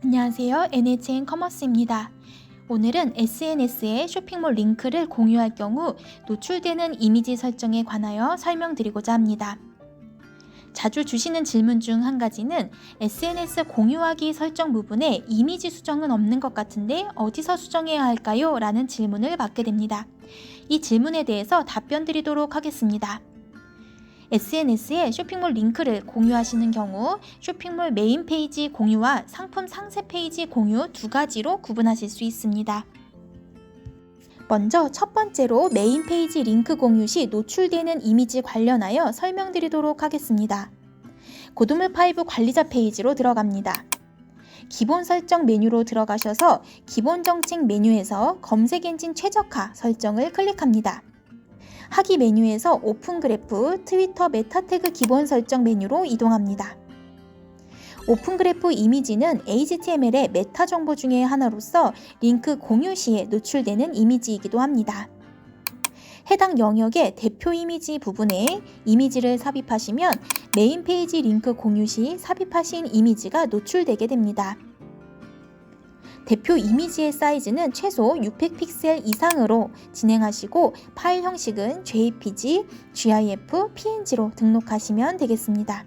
안녕하세요. NHN 커머스입니다. 오늘은 SNS에 쇼핑몰 링크를 공유할 경우 노출되는 이미지 설정에 관하여 설명드리고자 합니다. 자주 주시는 질문 중 한 가지는 SNS 공유하기 설정 부분에 이미지 수정은 없는 것 같은데 어디서 수정해야 할까요? 라는 질문을 받게 됩니다. 이 질문에 대해서 답변 드리도록 하겠습니다. SNS에 쇼핑몰 링크를 공유하시는 경우 쇼핑몰 메인 페이지 공유와 상품 상세 페이지 공유 두 가지로 구분하실 수 있습니다. 먼저 첫 번째로 메인 페이지 링크 공유 시 노출되는 이미지 관련하여 설명드리도록 하겠습니다. 고도물5 관리자 페이지로 들어갑니다. 기본 설정 메뉴로 들어가셔서 기본 정책 메뉴에서 검색 엔진 최적화 설정을 클릭합니다. 하기 메뉴에서 오픈 그래프, 트위터 메타 태그 기본 설정 메뉴로 이동합니다. 오픈 그래프 이미지는 HTML의 메타 정보 중의 하나로서 링크 공유 시에 노출되는 이미지이기도 합니다. 해당 영역의 대표 이미지 부분에 이미지를 삽입하시면 메인 페이지 링크 공유 시 삽입하신 이미지가 노출되게 됩니다. 대표 이미지의 사이즈는 최소 600픽셀 이상으로 진행하시고 파일 형식은 JPG, GIF, PNG로 등록하시면 되겠습니다.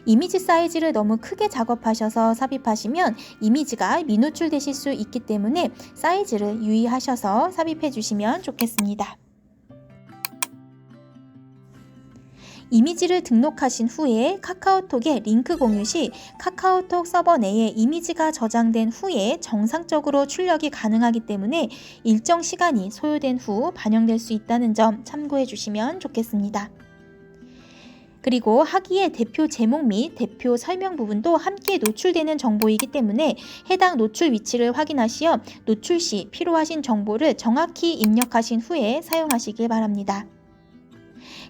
이미지 사이즈를 너무 크게 작업하셔서 삽입하시면 이미지가 미노출되실 수 있기 때문에 사이즈를 유의하셔서 삽입해 주시면 좋겠습니다. 이미지를 등록하신 후에 카카오톡에 링크 공유 시 카카오톡 서버 내에 이미지가 저장된 후에 정상적으로 출력이 가능하기 때문에 일정 시간이 소요된 후 반영될 수 있다는 점 참고해 주시면 좋겠습니다. 그리고 하기의 대표 제목 및 대표 설명 부분도 함께 노출되는 정보이기 때문에 해당 노출 위치를 확인하시어 노출 시 필요하신 정보를 정확히 입력하신 후에 사용하시길 바랍니다.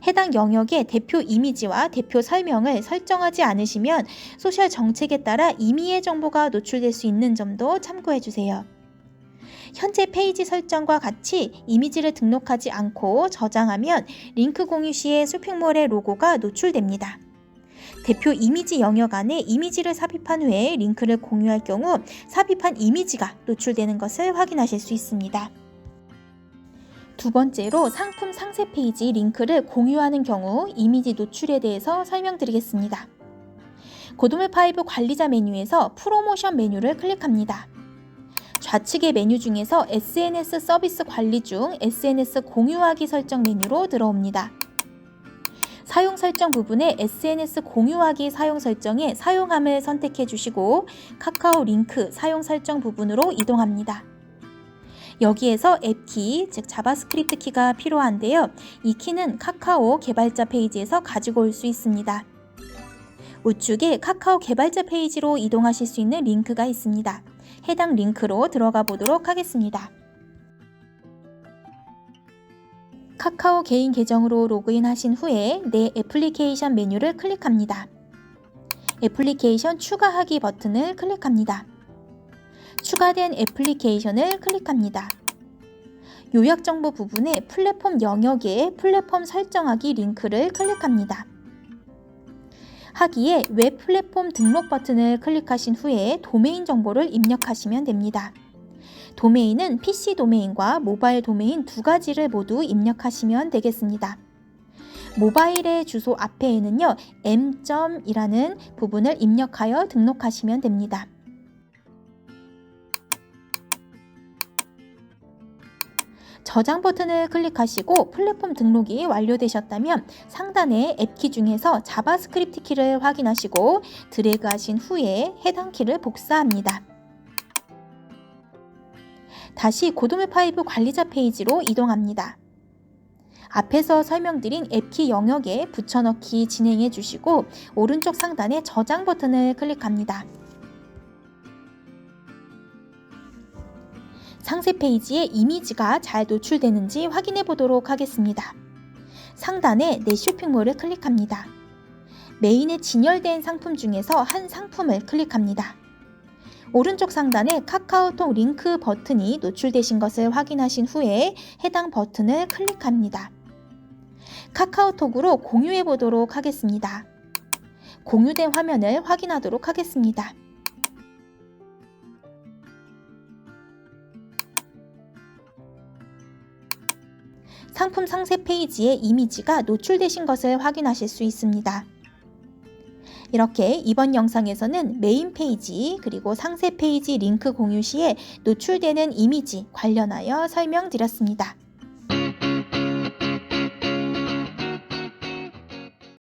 해당 영역의 대표 이미지와 대표 설명을 설정하지 않으시면 소셜 정책에 따라 임의의 정보가 노출될 수 있는 점도 참고해 주세요. 현재 페이지 설정과 같이 이미지를 등록하지 않고 저장하면 링크 공유 시에 쇼핑몰의 로고가 노출됩니다. 대표 이미지 영역 안에 이미지를 삽입한 후에 링크를 공유할 경우 삽입한 이미지가 노출되는 것을 확인하실 수 있습니다. 두 번째로 상품 상세 페이지 링크를 공유하는 경우 이미지 노출에 대해서 설명드리겠습니다. 고도물5 관리자 메뉴에서 프로모션 메뉴를 클릭합니다. 좌측의 메뉴 중에서 SNS 서비스 관리 중 SNS 공유하기 설정 메뉴로 들어옵니다. 사용 설정 부분에 SNS 공유하기 사용 설정에 사용함을 선택해 주시고 카카오 링크 사용 설정 부분으로 이동합니다. 여기에서 앱키, 즉 자바스크립트 키가 필요한데요. 이 키는 카카오 개발자 페이지에서 가지고 올 수 있습니다. 우측에 카카오 개발자 페이지로 이동하실 수 있는 링크가 있습니다. 해당 링크로 들어가 보도록 하겠습니다. 카카오 개인 계정으로 로그인 하신 후에 내 애플리케이션 메뉴를 클릭합니다. 애플리케이션 추가하기 버튼을 클릭합니다. 추가된 애플리케이션을 클릭합니다. 요약 정보 부분에 플랫폼 영역에 플랫폼 설정하기 링크를 클릭합니다. 하기에 웹 플랫폼 등록 버튼을 클릭하신 후에 도메인 정보를 입력하시면 됩니다. 도메인은 PC 도메인과 모바일 도메인 두 가지를 모두 입력하시면 되겠습니다. 모바일의 주소 앞에는요, m.이라는 부분을 입력하여 등록하시면 됩니다. 저장 버튼을 클릭하시고 플랫폼 등록이 완료되셨다면 상단의 앱키 중에서 자바스크립트 키를 확인하시고 드래그 하신 후에 해당 키를 복사합니다. 다시 고도물5 관리자 페이지로 이동합니다. 앞에서 설명드린 앱키 영역에 붙여넣기 진행해 주시고 오른쪽 상단의 저장 버튼을 클릭합니다. 상세 페이지에 이미지가 잘 노출되는지 확인해 보도록 하겠습니다. 상단에 내 쇼핑몰을 클릭합니다. 메인에 진열된 상품 중에서 한 상품을 클릭합니다. 오른쪽 상단에 카카오톡 링크 버튼이 노출되신 것을 확인하신 후에 해당 버튼을 클릭합니다. 카카오톡으로 공유해 보도록 하겠습니다. 공유된 화면을 확인하도록 하겠습니다. 상품 상세 페이지에 이미지가 노출되신 것을 확인하실 수 있습니다. 이렇게 이번 영상에서는 메인 페이지 그리고 상세 페이지 링크 공유 시에 노출되는 이미지 관련하여 설명드렸습니다.